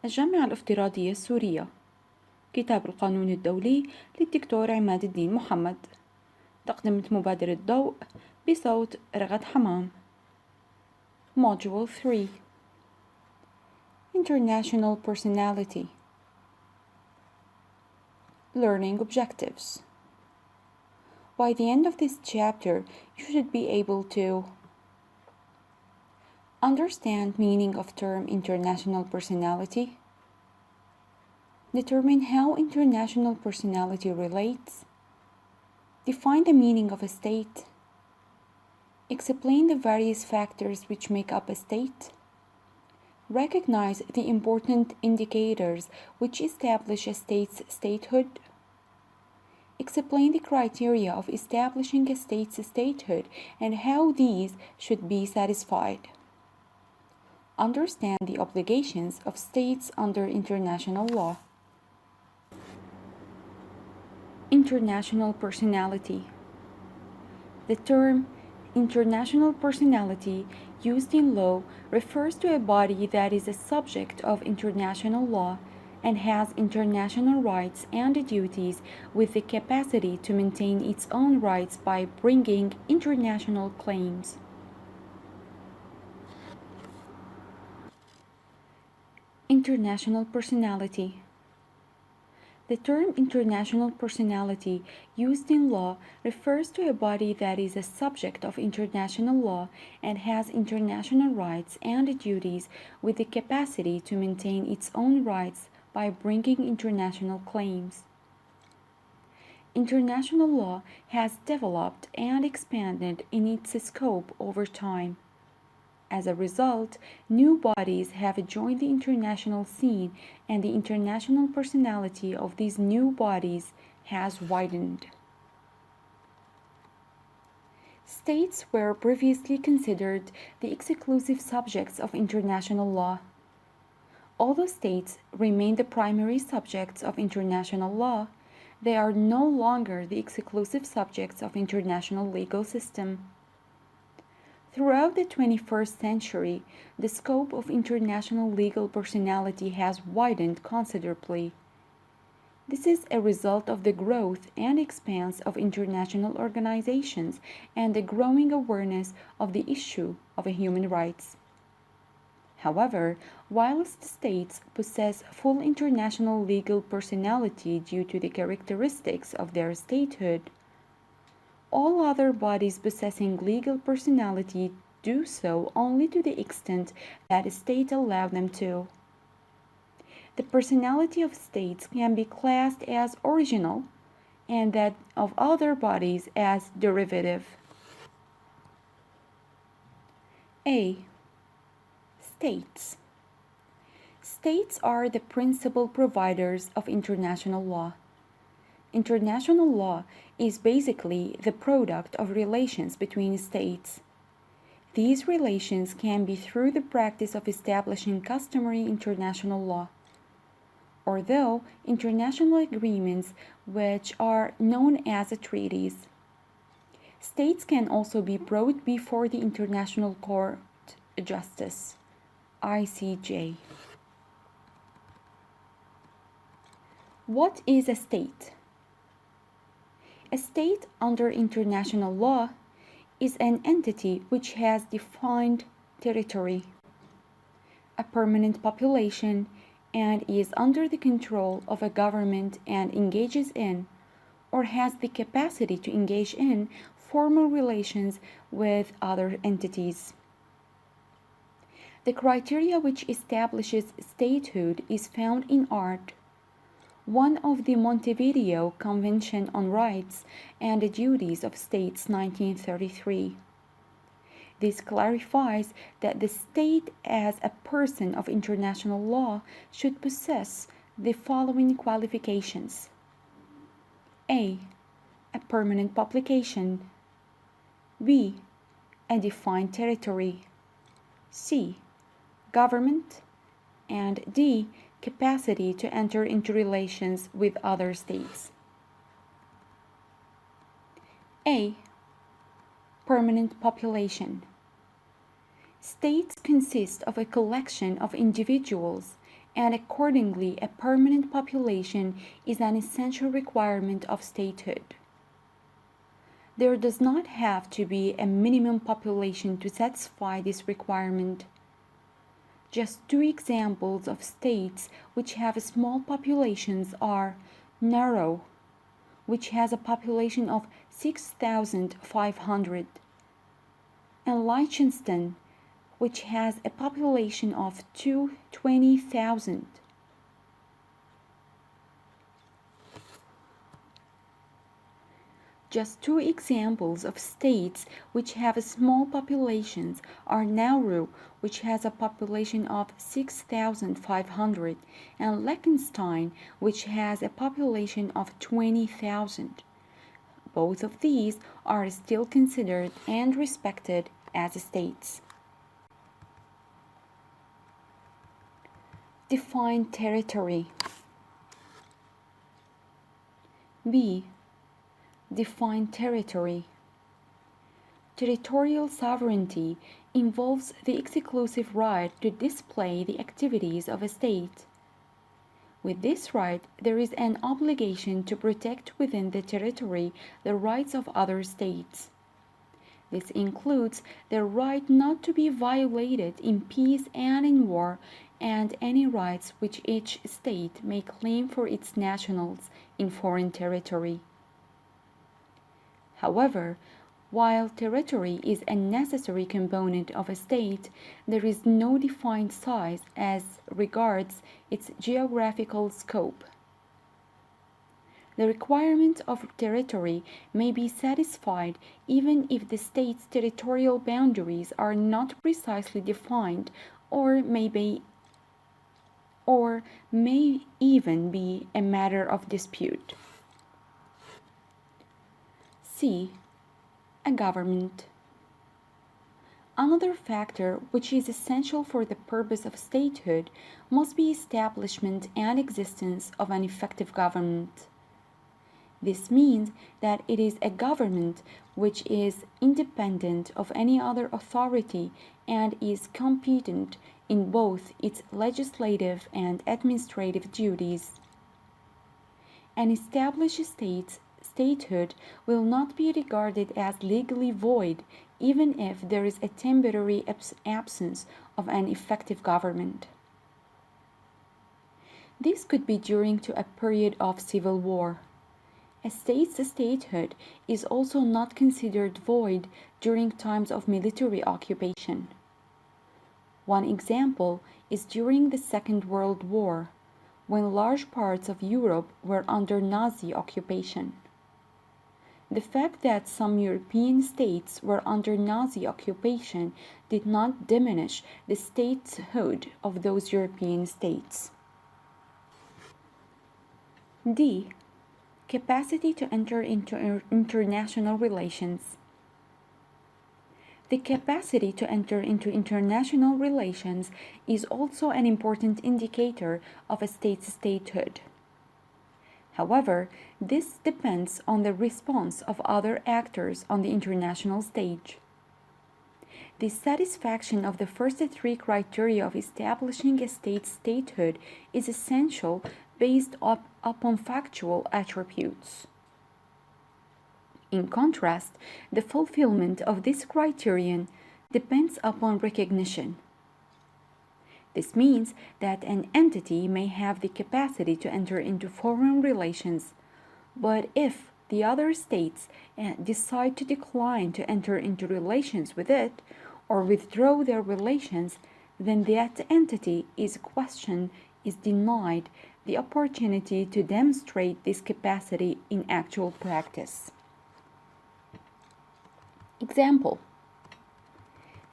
الجامعة الافتراضية السورية. كتاب القانون الدولي للدكتور عماد الدين محمد. تقديم مبادرة ضوء بصوت حمام. Module 3 International Personality. Learning Objectives. By the end of this chapter, you should be able to understand meaning of term international personality, determine how international personality relates, define the meaning of a state, explain the various factors which make up a state, recognize the important indicators which establish a state's statehood, explain the criteria of establishing a state's statehood and how these should be satisfied. Understand the obligations of states under international law. International personality. The term international personality used in law refers to a body that is a subject of international law and has international rights and duties with the capacity to maintain its own rights by bringing international claims. International personality. The term international personality used in law refers to a body that is a subject of international law and has international rights and duties with the capacity to maintain its own rights by bringing international claims. International law has developed and expanded in its scope over time. As a result, new bodies have joined the international scene, and the international personality of these new bodies has widened. States were previously considered the exclusive subjects of international law. Although states remain the primary subjects of international law, they are no longer the exclusive subjects of international legal system. Throughout the 21st century, the scope of international legal personality has widened considerably. This is a result of the growth and expanse of international organizations and the growing awareness of the issue of human rights. However, whilst states possess full international legal personality due to the characteristics of their statehood, all other bodies possessing legal personality do so only to the extent that a state allows them to. The personality of states can be classed as original and that of other bodies as derivative. A. States. States are the principal providers of international law. International law is basically the product of relations between states. These relations can be through the practice of establishing customary international law, or through international agreements which are known as treaties. States can also be brought before the International Court of Justice, ICJ. What is a state? A state under international law is an entity which has defined territory, a permanent population, and is under the control of a government and engages in, or has the capacity to engage in, formal relations with other entities. The criteria which establishes statehood is found in Art. 1 of the Montevideo Convention on Rights and the Duties of States 1933. This clarifies that the state as a person of international law should possess the following qualifications. A. A permanent population. B. A defined territory. C. Government. And D. Capacity to enter into relations with other states. A. Permanent population. States consist of a collection of individuals and accordingly a permanent population is an essential requirement of statehood. There does not have to be a minimum population to satisfy this requirement. Just two examples of states which have small populations are Nauru, which has a population of 6,500, and Liechtenstein, which has a population of 20,000. Just two examples of states which have small populations are Nauru, which has a population of 6,500, and Liechtenstein, which has a population of 20,000. Both of these are still considered and respected as states. Define territory. B. Define territory. Territorial sovereignty involves the exclusive right to display the activities of a state. With this right, there is an obligation to protect within the territory the rights of other states. This includes the right not to be violated in peace and in war, and any rights which each state may claim for its nationals in foreign territory. However, while territory is a necessary component of a state, there is no defined size as regards its geographical scope. The requirement of territory may be satisfied even if the state's territorial boundaries are not precisely defined or may even be a matter of dispute. C. A government. Another factor which is essential for the purpose of statehood must be establishment and existence of an effective government. This means that it is a government which is independent of any other authority and is competent in both its legislative and administrative duties. An established statehood will not be regarded as legally void even if there is a temporary absence of an effective government. This could be during a period of civil war. A state's statehood is also not considered void during times of military occupation. One example is during the Second World War, when large parts of Europe were under Nazi occupation. The fact that some European states were under Nazi occupation did not diminish the statehood of those European states. D. Capacity to enter into international relations. The capacity to enter into international relations is also an important indicator of a state's statehood. However, this depends on the response of other actors on the international stage. The satisfaction of the first three criteria of establishing a state's statehood is essential based upon factual attributes. In contrast, the fulfillment of this criterion depends upon recognition. This means that an entity may have the capacity to enter into foreign relations, but if the other states decide to decline to enter into relations with it or withdraw their relations, then that entity is denied the opportunity to demonstrate this capacity in actual practice. Example: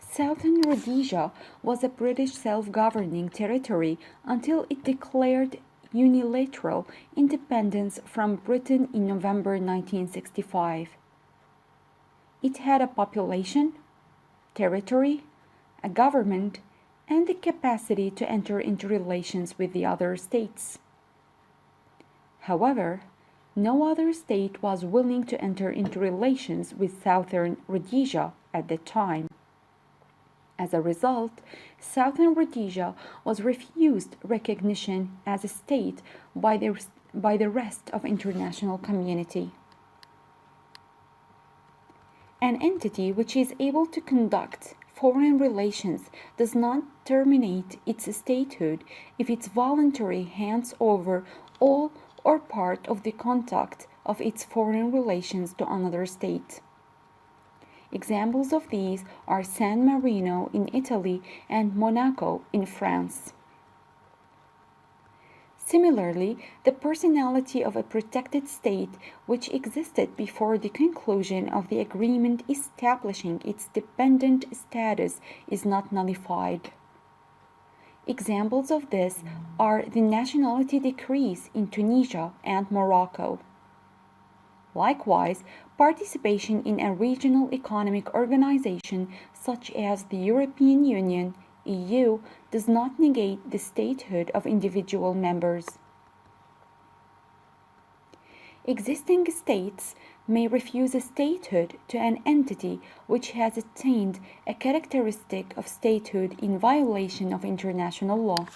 Southern Rhodesia was a British self-governing territory until it declared unilateral independence from Britain in November 1965. It had a population, territory, a government, and the capacity to enter into relations with the other states. However, no other state was willing to enter into relations with Southern Rhodesia at the time. As a result, Southern Rhodesia was refused recognition as a state by the rest of international community. An entity which is able to conduct foreign relations does not terminate its statehood if it voluntarily hands over all or part of the conduct of its foreign relations to another state. Examples of these are San Marino in Italy and Monaco in France. Similarly, the personality of a protected state which existed before the conclusion of the agreement establishing its dependent status is not nullified. Examples of this are the nationality decrees in Tunisia and Morocco. Likewise, participation in a regional economic organization such as the European Union (EU) does not negate the statehood of individual members. Existing states may refuse a statehood to an entity which has attained a characteristic of statehood in violation of international law.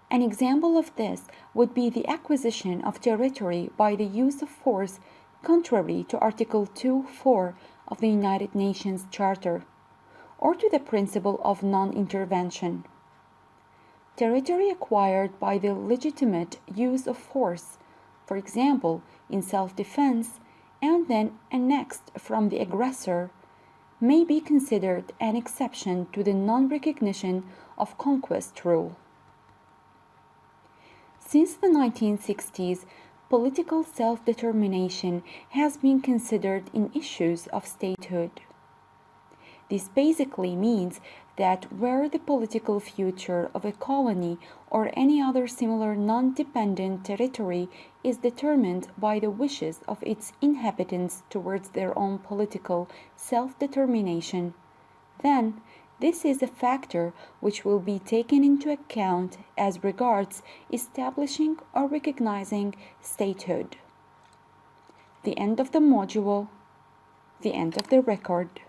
An example of this would be the acquisition of territory by the use of force contrary to Article 2.4 of the United Nations Charter, or to the principle of non-intervention. Territory acquired by the legitimate use of force, for example, in self-defense, and then annexed from the aggressor, may be considered an exception to the non-recognition of conquest rule. Since the 1960s, political self-determination has been considered in issues of statehood. This basically means that where the political future of a colony or any other similar non-dependent territory is determined by the wishes of its inhabitants towards their own political self-determination, then this is a factor which will be taken into account as regards establishing or recognizing statehood. The end of the module, the end of the record.